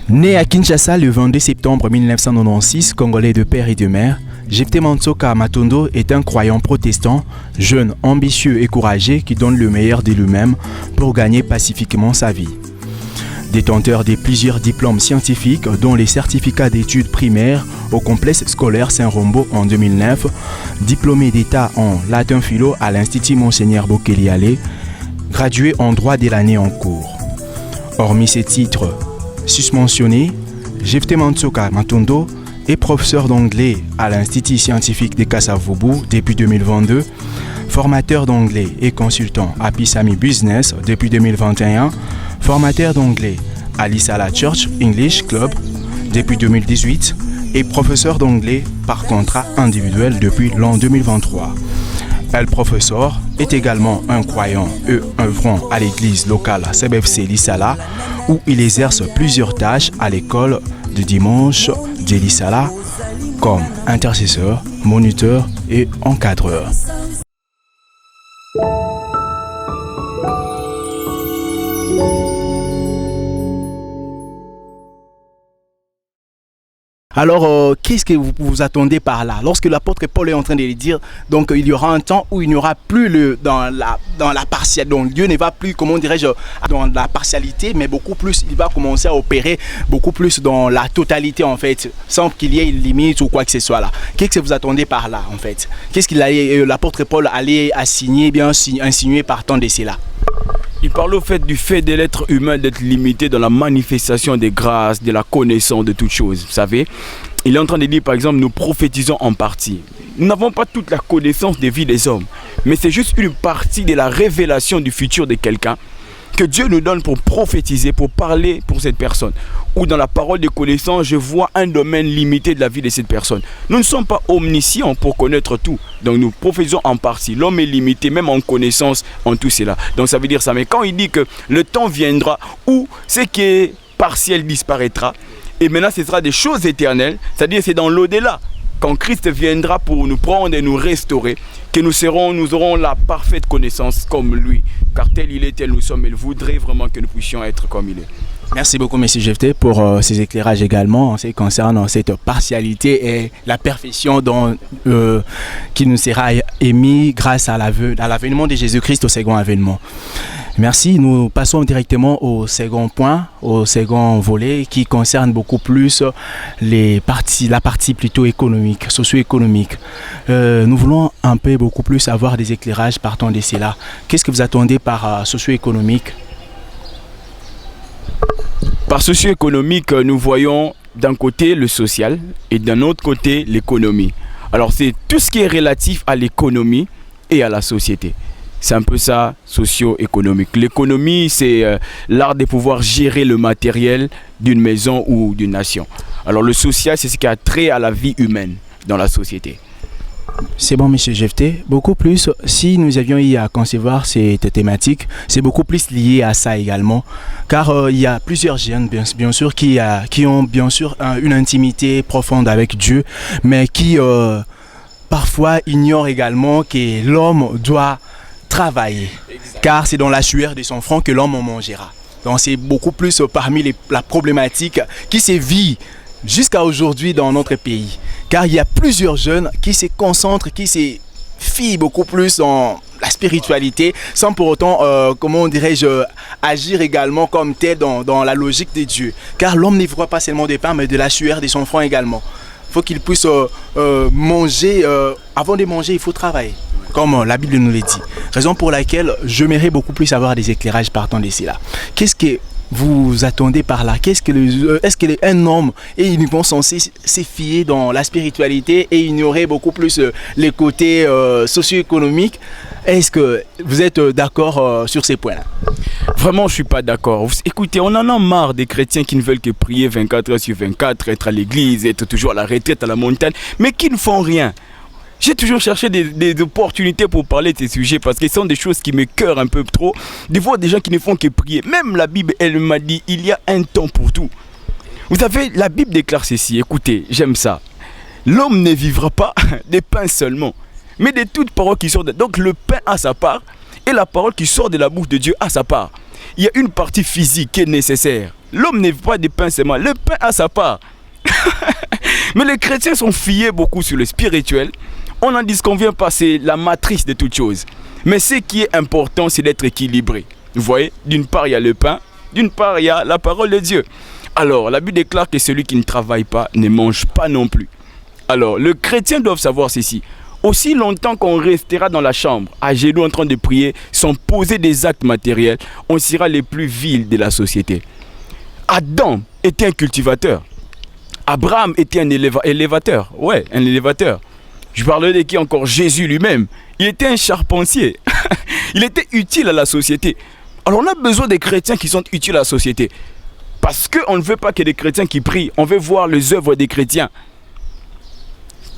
Né à Kinshasa le 22 septembre 1996, congolais de père et de mère, Jephté Mantsoka Matondo est un croyant protestant, jeune, ambitieux et courageux qui donne le meilleur de lui-même pour gagner pacifiquement sa vie. Détenteur de plusieurs diplômes scientifiques, dont les certificats d'études primaires au complexe scolaire Saint-Rombaud en 2009, diplômé d'État en latin philo à l'Institut Monseigneur Bokelialé, gradué en droit de l'année en cours. Hormis ces titres susmentionnés, Jephté Mantsoka Matondo est professeur d'anglais à l'Institut scientifique de Kasavubu depuis 2022, formateur d'anglais et consultant à Pisami Business depuis 2021, formateur d'anglais à l'Isala Church English Club depuis 2018 et professeur d'anglais par contrat individuel depuis l'an 2023. El Professeur est également un croyant et œuvrant à l'église locale CBFC l'Isala où il exerce plusieurs tâches à l'école de dimanche de l'Isala comme intercesseur, moniteur et encadreur. Alors, qu'est-ce que vous attendez par là? Lorsque l'apôtre Paul est en train de le dire, donc il y aura un temps où il n'y aura plus dans la partialité, donc Dieu ne va plus, comment dirais-je, dans la partialité, mais beaucoup plus, il va commencer à opérer beaucoup plus dans la totalité en fait, sans qu'il y ait une limite ou quoi que ce soit là. Qu'est-ce que vous attendez par là en fait? Qu'est-ce qu'il l'apôtre Paul allait assigner, bien insinuer par tant de cela? Il parle au fait du fait de l'être humain d'être limité dans la manifestation des grâces, de la connaissance de toutes choses. Vous savez, il est en train de dire par exemple, nous prophétisons en partie. Nous n'avons pas toute la connaissance des vies des hommes, mais c'est juste une partie de la révélation du futur de quelqu'un que Dieu nous donne pour prophétiser, pour parler pour cette personne. Ou dans la parole de connaissance, je vois un domaine limité de la vie de cette personne. Nous ne sommes pas omniscients pour connaître tout. Donc nous prophétisons en partie. L'homme est limité, même en connaissance, en tout cela. Donc ça veut dire ça. Mais quand il dit que le temps viendra où ce qui est partiel disparaîtra, et maintenant ce sera des choses éternelles, c'est-à-dire c'est dans l'au-delà. Quand Christ viendra pour nous prendre et nous restaurer, que nous aurons la parfaite connaissance comme lui. Car tel il est, tel nous sommes. Il voudrait vraiment que nous puissions être comme il est. Merci beaucoup, M. Jephté, pour ces éclairages également en ce qui concerne cette partialité et la perfection qui nous sera émise grâce à l'avènement de Jésus-Christ au second avènement. Merci. Nous passons directement au second point, au second volet qui concerne beaucoup plus la partie plutôt économique, socio-économique. Nous voulons un peu beaucoup plus avoir des éclairages partant de cela. Qu'est-ce que vous attendez par socio-économique? Par socio-économique, nous voyons d'un côté le social et d'un autre côté l'économie. Alors c'est tout ce qui est relatif à l'économie et à la société. C'est un peu ça, socio-économique. L'économie, c'est l'art de pouvoir gérer le matériel d'une maison ou d'une nation. Alors le social, c'est ce qui a trait à la vie humaine dans la société. C'est bon, M. Jephté. Beaucoup plus, si nous avions eu à concevoir cette thématique, c'est beaucoup plus lié à ça également. Car il y a plusieurs jeunes, bien sûr, qui ont bien sûr une intimité profonde avec Dieu, mais qui parfois ignorent également que l'homme doit travailler. Exactement. Car c'est dans la sueur de son front que l'homme en mangera. Donc c'est beaucoup plus parmi la problématique qui sévit jusqu'à aujourd'hui dans notre pays. Car il y a plusieurs jeunes qui se concentrent, qui se fient beaucoup plus dans la spiritualité, sans pour autant, comment dirais-je, agir également comme tel dans la logique de Dieu. Car l'homme ne voit pas seulement des pains, mais de la sueur de son front également. Il faut qu'il puisse manger. Avant de manger, il faut travailler, comme la Bible nous le dit. Raison pour laquelle j'aimerais beaucoup plus avoir des éclairages partant de cela. Qu'est-ce que vous attendez par là? Est-ce qu'un homme est uniquement censé se fier dans la spiritualité et ignorer beaucoup plus les côtés socio-économiques? Est-ce que vous êtes d'accord sur ces points-là? Vraiment, je ne suis pas d'accord. Écoutez, on en a marre des chrétiens qui ne veulent que prier 24 heures sur 24, être à l'église, être toujours à la retraite, à la montagne, mais qui ne font rien. J'ai toujours cherché des opportunités pour parler de ces sujets parce que ce sont des choses qui me cœurent un peu trop. De voir des gens qui ne font que prier. Même la Bible, elle m'a dit, il y a un temps pour tout. Vous savez, la Bible déclare ceci. Écoutez, j'aime ça. L'homme ne vivra pas de pain seulement, mais de toute parole qui sort de... Donc le pain a sa part et la parole qui sort de la bouche de Dieu a sa part. Il y a une partie physique qui est nécessaire. L'homme n'est pas du pain seulement. Le pain a sa part. Mais les chrétiens sont fiés beaucoup sur le spirituel. On n'en disconvient pas, c'est la matrice de toute chose. Mais ce qui est important, c'est d'être équilibré. Vous voyez, d'une part, il y a le pain, d'une part, il y a la parole de Dieu. Alors, la Bible déclare que celui qui ne travaille pas ne mange pas non plus. Alors, le chrétien doit savoir ceci. Aussi longtemps qu'on restera dans la chambre, à genoux en train de prier, sans poser des actes matériels, on sera les plus vils de la société. Adam était un cultivateur. Abraham était un élévateur. Ouais, un élévateur. Je parlais de qui encore? Jésus lui-même. Il était un charpentier. Il était utile à la société. Alors on a besoin des chrétiens qui sont utiles à la société. Parce qu'on ne veut pas que des chrétiens qui prient. On veut voir les œuvres des chrétiens.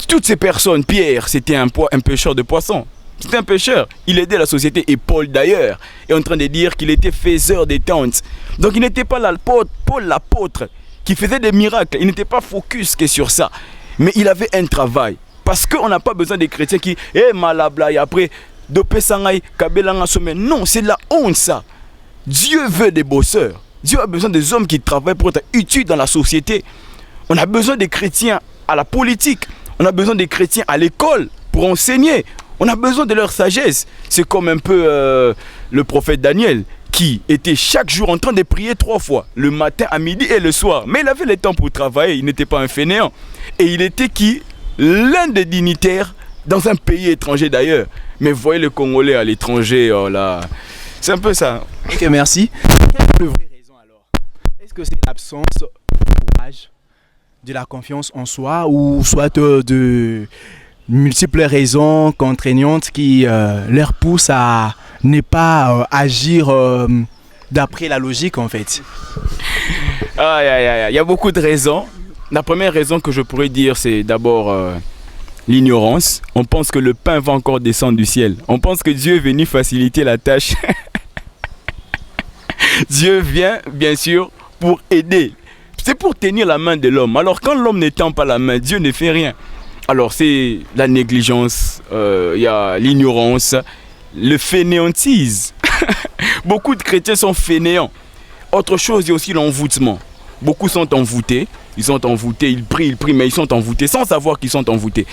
Toutes ces personnes, Pierre, c'était un pêcheur de poissons. C'était un pêcheur. Il aidait la société. Et Paul d'ailleurs est en train de dire qu'il était faiseur des tentes. Donc il n'était pas l'apôtre, Paul l'apôtre, qui faisait des miracles. Il n'était pas focus que sur ça. Mais il avait un travail. Parce qu'on n'a pas besoin des chrétiens qui, malabla, et après, dopé sangai, kabelanga sommet. Non, c'est la honte ça. Dieu veut des bosseurs. Dieu a besoin des hommes qui travaillent pour être utiles dans la société. On a besoin des chrétiens à la politique. On a besoin des chrétiens à l'école pour enseigner. On a besoin de leur sagesse. C'est comme un peu le prophète Daniel qui était chaque jour en train de prier 3 fois, le matin, à midi et le soir. Mais il avait le temps pour travailler, il n'était pas un fainéant. Et il était qui? L'un des dignitaires dans un pays étranger d'ailleurs. Mais voyez le Congolais à l'étranger, oh là, c'est un peu ça. Ok, merci. Quelle est la vraie raison alors? Est-ce que c'est l'absence de courage, de la confiance en soi, ou soit de multiples raisons contraignantes qui leur poussent à ne pas agir d'après la logique en fait? Il y a beaucoup de raisons. La première raison que je pourrais dire, c'est d'abord l'ignorance. On pense que le pain va encore descendre du ciel. On pense que Dieu est venu faciliter la tâche. Dieu vient, bien sûr, pour aider. C'est pour tenir la main de l'homme. Alors quand l'homme ne tend pas la main, Dieu ne fait rien. Alors c'est la négligence, il y a l'ignorance, le fainéantise. Beaucoup de chrétiens sont fainéants. Autre chose, il y a aussi l'envoûtement. Beaucoup sont envoûtés. Ils sont envoûtés, ils prient, mais ils sont envoûtés sans savoir qu'ils sont envoûtés.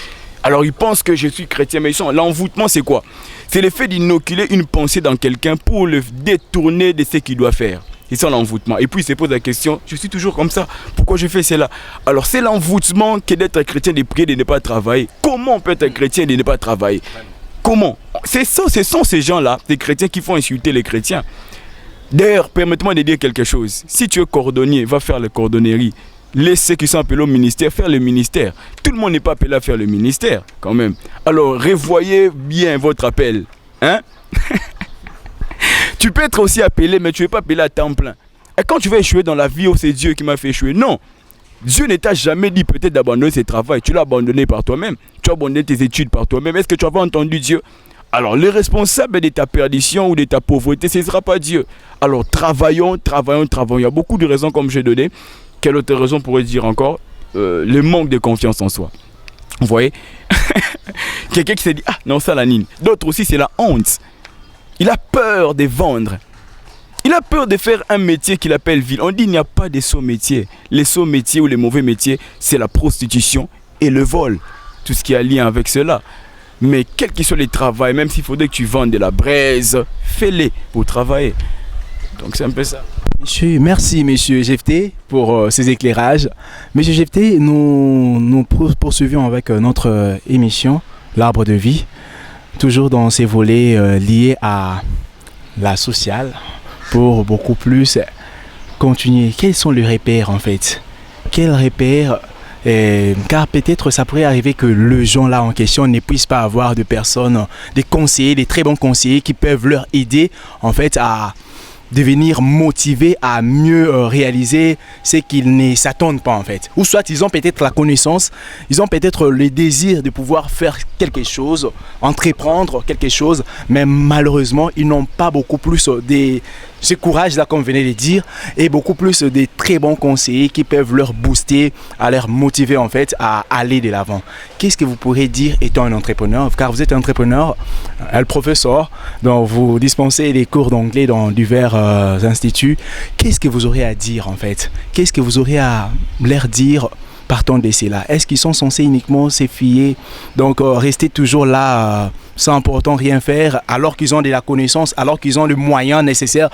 Alors ils pensent que je suis chrétien, mais l'envoûtement c'est quoi? C'est le fait d'inoculer une pensée dans quelqu'un pour le détourner de ce qu'il doit faire. C'est ça l'envoûtement. Et puis il se pose la question, je suis toujours comme ça, pourquoi je fais cela? Alors c'est l'envoûtement que d'être chrétien, de prier, de ne pas travailler. Comment on peut être chrétien et de ne pas travailler? Comment? Ce sont ces gens-là, ces chrétiens qui font insulter les chrétiens. D'ailleurs, permettez-moi de dire quelque chose. Si tu es cordonnier, va faire la cordonnerie. Laisse ceux qui sont appelés au ministère faire le ministère. Tout le monde n'est pas appelé à faire le ministère, quand même. Alors, revoyez bien votre appel. Hein? Tu peux être aussi appelé, mais tu ne es pas appelé à temps plein. Et quand tu vas échouer dans la vie, oh, c'est Dieu qui m'a fait échouer. Non. Dieu ne t'a jamais dit peut-être d'abandonner ce travail. Tu l'as abandonné par toi-même. Tu as abandonné tes études par toi-même. Est-ce que tu avais entendu Dieu? Alors, le responsable de ta perdition ou de ta pauvreté, ce ne sera pas Dieu. Alors, travaillons. Il y a beaucoup de raisons comme j'ai donné. Quelle autre raison pourrait dire encore? Le manque de confiance en soi. Vous voyez? Quelqu'un qui s'est dit, ah non, ça la nine. D'autres aussi, c'est la honte. Il a peur de vendre. Il a peur de faire un métier qu'il appelle vil. On dit il n'y a pas de sots métiers. Les sots métiers ou les mauvais métiers, c'est la prostitution et le vol. Tout ce qui a lien avec cela. Mais quel que soit le travail, même s'il faudrait que tu vendes de la braise, fais-les pour travailler. Donc c'est un peu ça. Merci Monsieur Jephté pour ces éclairages. Monsieur Jephté, nous poursuivons avec notre émission, l'Arbre de vie, toujours dans ces volets liés à la sociale, pour beaucoup plus continuer. Quels sont les repères en fait? Quels repères? Car peut-être ça pourrait arriver que le gens là en question ne puisse pas avoir de personnes, des conseillers, des très bons conseillers qui peuvent leur aider en fait à devenir motivés à mieux réaliser ce qu'ils ne s'attendent pas en fait. Ou soit ils ont peut-être la connaissance, ils ont peut-être le désir de pouvoir faire quelque chose, entreprendre quelque chose, mais malheureusement ils n'ont pas beaucoup plus des ce courage-là, comme vous venez de dire, et beaucoup plus des très bons conseillers qui peuvent leur booster, à leur motiver en fait à aller de l'avant. Qu'est-ce que vous pourrez dire étant un entrepreneur, car vous êtes un entrepreneur, un professeur, donc vous dispensez des cours d'anglais dans divers instituts. Qu'est-ce que vous aurez à dire en fait? Qu'est-ce que vous aurez à leur dire partant de cela? Est-ce qu'ils sont censés uniquement se fier, donc rester toujours là sans pourtant rien faire, alors qu'ils ont de la connaissance, alors qu'ils ont les moyens nécessaires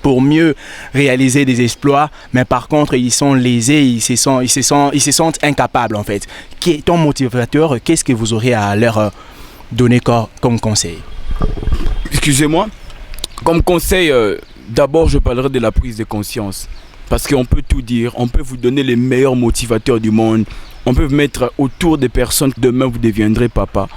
pour mieux réaliser des exploits, mais par contre ils sont lésés, ils se sentent incapables en fait? Qui est ton motivateur? Qu'est-ce que vous aurez à leur donner comme conseil? Excusez-moi, comme conseil, d'abord je parlerai de la prise de conscience. Parce qu'on peut tout dire, on peut vous donner les meilleurs motivateurs du monde, on peut vous mettre autour des personnes que demain vous deviendrez papa.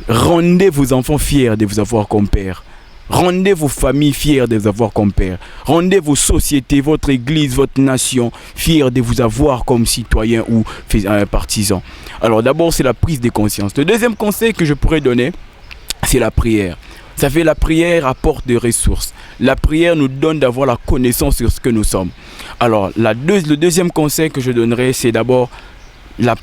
Rendez vos enfants fiers de vous avoir comme père. Rendez vos familles fiers de vous avoir comme père. Rendez vos sociétés, votre église, votre nation fiers de vous avoir comme citoyen ou partisan. Alors d'abord, c'est la prise de conscience. Le deuxième conseil que je pourrais donner, c'est la prière. Ça fait la prière apporte des ressources. La prière nous donne d'avoir la connaissance sur ce que nous sommes. Alors le deuxième conseil que je donnerai, c'est d'abord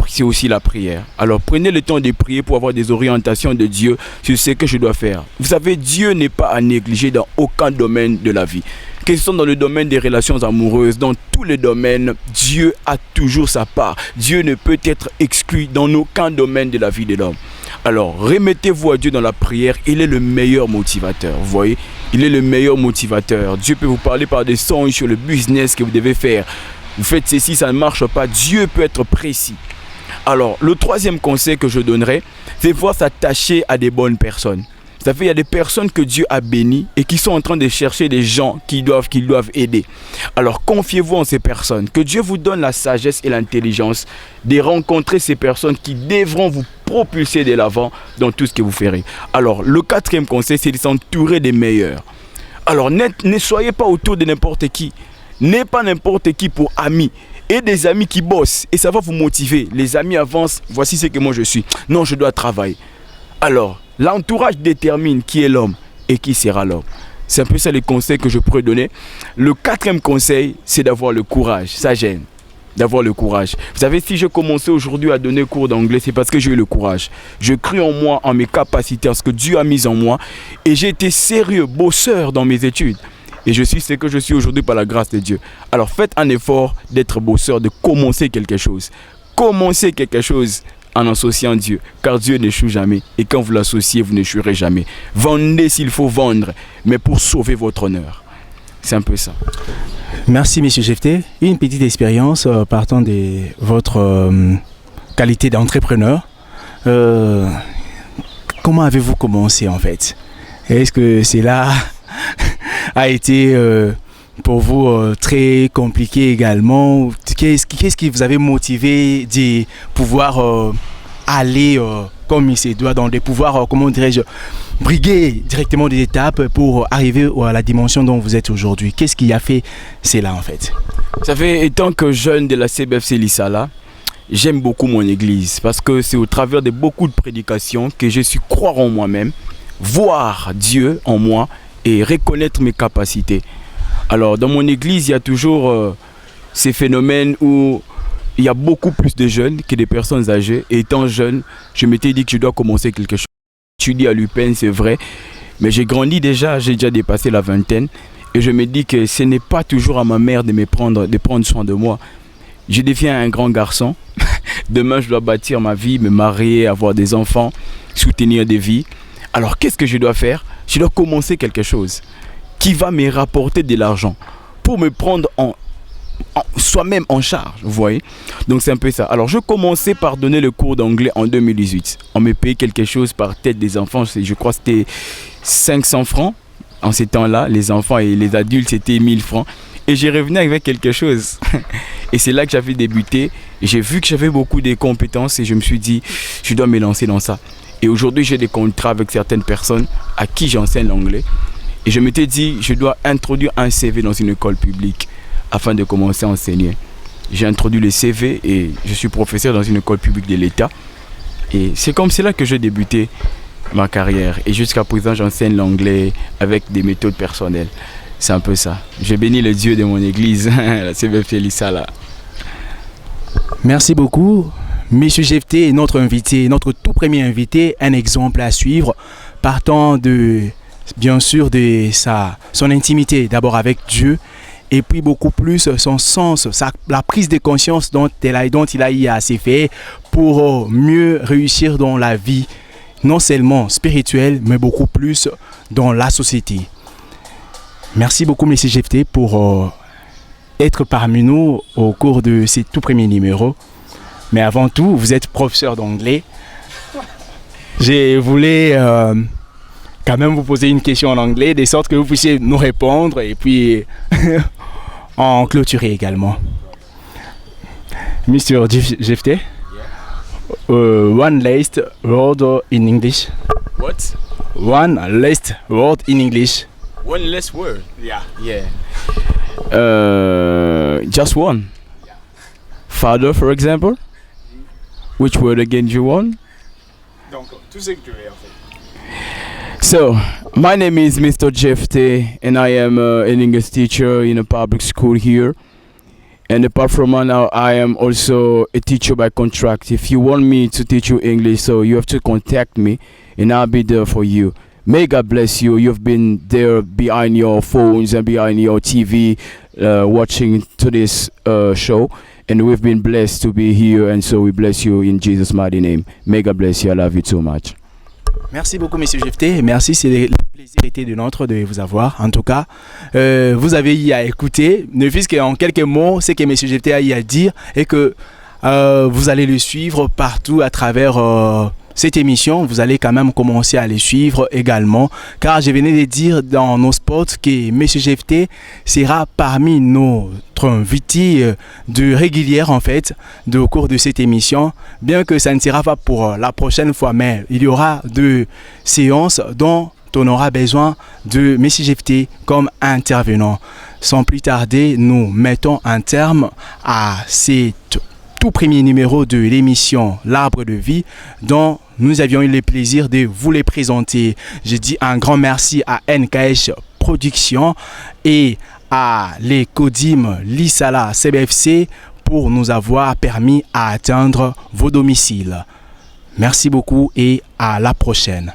c'est aussi la prière. Alors prenez le temps de prier pour avoir des orientations de Dieu sur ce que je dois faire. Vous savez, Dieu n'est pas à négliger dans aucun domaine de la vie. Que ce soit dans le domaine des relations amoureuses, dans tous les domaines, Dieu a toujours sa part. Dieu ne peut être exclu dans aucun domaine de la vie de l'homme. Alors remettez-vous à Dieu dans la prière, il est le meilleur motivateur. Vous voyez, il est le meilleur motivateur. Dieu peut vous parler par des songes sur le business que vous devez faire. Vous faites ceci, ça ne marche pas. Dieu peut être précis. Alors, le troisième conseil que je donnerai, c'est voir s'attacher à des bonnes personnes. Ça fait, il y a des personnes que Dieu a bénies et qui sont en train de chercher des gens qu'ils doivent aider. Alors, confiez-vous en ces personnes. Que Dieu vous donne la sagesse et l'intelligence de rencontrer ces personnes qui devront vous propulser de l'avant dans tout ce que vous ferez. Alors, le quatrième conseil, c'est de s'entourer des meilleurs. Alors, ne soyez pas autour de n'importe qui. N'ayez pas n'importe qui pour amis. Et des amis qui bossent. Et ça va vous motiver. Les amis avancent. Voici ce que moi je suis. Non, je dois travailler. Alors, l'entourage détermine qui est l'homme et qui sera l'homme. C'est un peu ça les conseils que je pourrais donner. Le quatrième conseil, c'est d'avoir le courage. Ça gêne. D'avoir le courage. Vous savez, si je commençais aujourd'hui à donner cours d'anglais, c'est parce que j'ai eu le courage. Je cru en moi, en mes capacités, en ce que Dieu a mis en moi. Et j'ai été sérieux, bosseur dans mes études. Et je suis ce que je suis aujourd'hui par la grâce de Dieu. Alors faites un effort d'être bosseur, de commencer quelque chose. Commencez quelque chose en associant Dieu. Car Dieu n'échoue jamais. Et quand vous l'associez, vous n'échouerez jamais. Vendez s'il faut vendre, mais pour sauver votre honneur. C'est un peu ça. Merci, M. Jephté. Une petite expérience partant de votre qualité d'entrepreneur. Comment avez-vous commencé en fait? Est-ce que c'est là... a été pour vous très compliqué également? Qu'est-ce qui vous avait motivé de pouvoir aller comme il se doit, dans des pouvoirs, comment dirais-je, briguer directement des étapes pour arriver à la dimension dont vous êtes aujourd'hui? Qu'est-ce qui a fait cela en fait? Ça fait, étant que jeune de la CBFC Lissala, j'aime beaucoup mon église parce que c'est au travers de beaucoup de prédications que je suis croire en moi-même, voir Dieu en moi et reconnaître mes capacités. Alors dans mon église, il y a toujours ces phénomènes où il y a beaucoup plus de jeunes que des personnes âgées. Et étant jeune, je m'étais dit que je dois commencer quelque chose. Je dis à l'UPEN, c'est vrai, mais j'ai grandi déjà, j'ai déjà dépassé la vingtaine. Et je me dis que ce n'est pas toujours à ma mère de prendre soin de moi. Je deviens un grand garçon. Demain, je dois bâtir ma vie, me marier, avoir des enfants, soutenir des vies. Alors qu'est-ce que je dois faire? Je dois commencer quelque chose qui va me rapporter de l'argent pour me prendre soi-même en charge, vous voyez. Donc c'est un peu ça. Alors je commençais par donner le cours d'anglais en 2018. On me payait quelque chose par tête des enfants, je crois que c'était 500 francs en ces temps-là. Les enfants et les adultes, c'était 1000 francs. Et j'ai revenu avec quelque chose. Et c'est là que j'avais débuté. J'ai vu que j'avais beaucoup de compétences et je me suis dit, je dois me lancer dans ça. Et aujourd'hui, j'ai des contrats avec certaines personnes à qui j'enseigne l'anglais. Et je m'étais dit, je dois introduire un CV dans une école publique afin de commencer à enseigner. J'ai introduit le CV et je suis professeur dans une école publique de l'État. Et c'est comme cela que j'ai débuté ma carrière. Et jusqu'à présent, j'enseigne l'anglais avec des méthodes personnelles. C'est un peu ça. Je bénis le Dieu de mon église, la CBF Lisala. Merci beaucoup. Monsieur Jephté est notre invité, notre tout premier invité, un exemple à suivre, partant de, bien sûr, de son intimité, d'abord avec Dieu, et puis beaucoup plus son sens, la prise de conscience dont il a eu assez fait pour mieux réussir dans la vie, non seulement spirituelle, mais beaucoup plus dans la société. Merci beaucoup, Monsieur Jephté, pour être parmi nous au cours de ces tout premiers numéros. Mais avant tout, vous êtes professeur d'anglais. Je voulais quand même vous poser une question en anglais, de sorte que vous puissiez nous répondre et puis en clôturer également. Mr. Jephté, one last word in English. What? One last word in English. One less word. Yeah. Yeah. Just one. Yeah. Father, for example. Which word again do you want? Donc, tout ce que tu veux en fait. So, my name is Mr. Jephté, and I am an English teacher in a public school here. And apart from that, now I am also a teacher by contract. If you want me to teach you English, so you have to contact me, and I'll be there for you. May God bless you. You've been there behind your phones and behind your TV watching to this show. And we've been blessed to be here. And so we bless you in Jesus' mighty name. May God bless you. I love you so much. Merci beaucoup, Monsieur Jephté. Merci, c'est le plaisir était de notre de vous avoir. En tout cas, vous avez eu à écouter, ne fût-ce qu'en quelques mots, ce que Monsieur Jephté a eu à dire et que vous allez le suivre partout à travers cette émission. Vous allez quand même commencer à les suivre également, car je venais de dire dans nos spots que Monsieur Jephté sera parmi notre invité de régulière en fait au cours de cette émission, bien que ça ne sera pas pour la prochaine fois, mais il y aura 2 séances dont on aura besoin de Monsieur Jephté comme intervenant. Sans plus tarder, nous mettons un terme à cette tout premier numéro de l'émission L'Arbre de Vie dont nous avions eu le plaisir de vous les présenter. Je dis un grand merci à NKH Productions et à les Codim Lisala CBFC pour nous avoir permis à atteindre vos domiciles. Merci beaucoup et à la prochaine.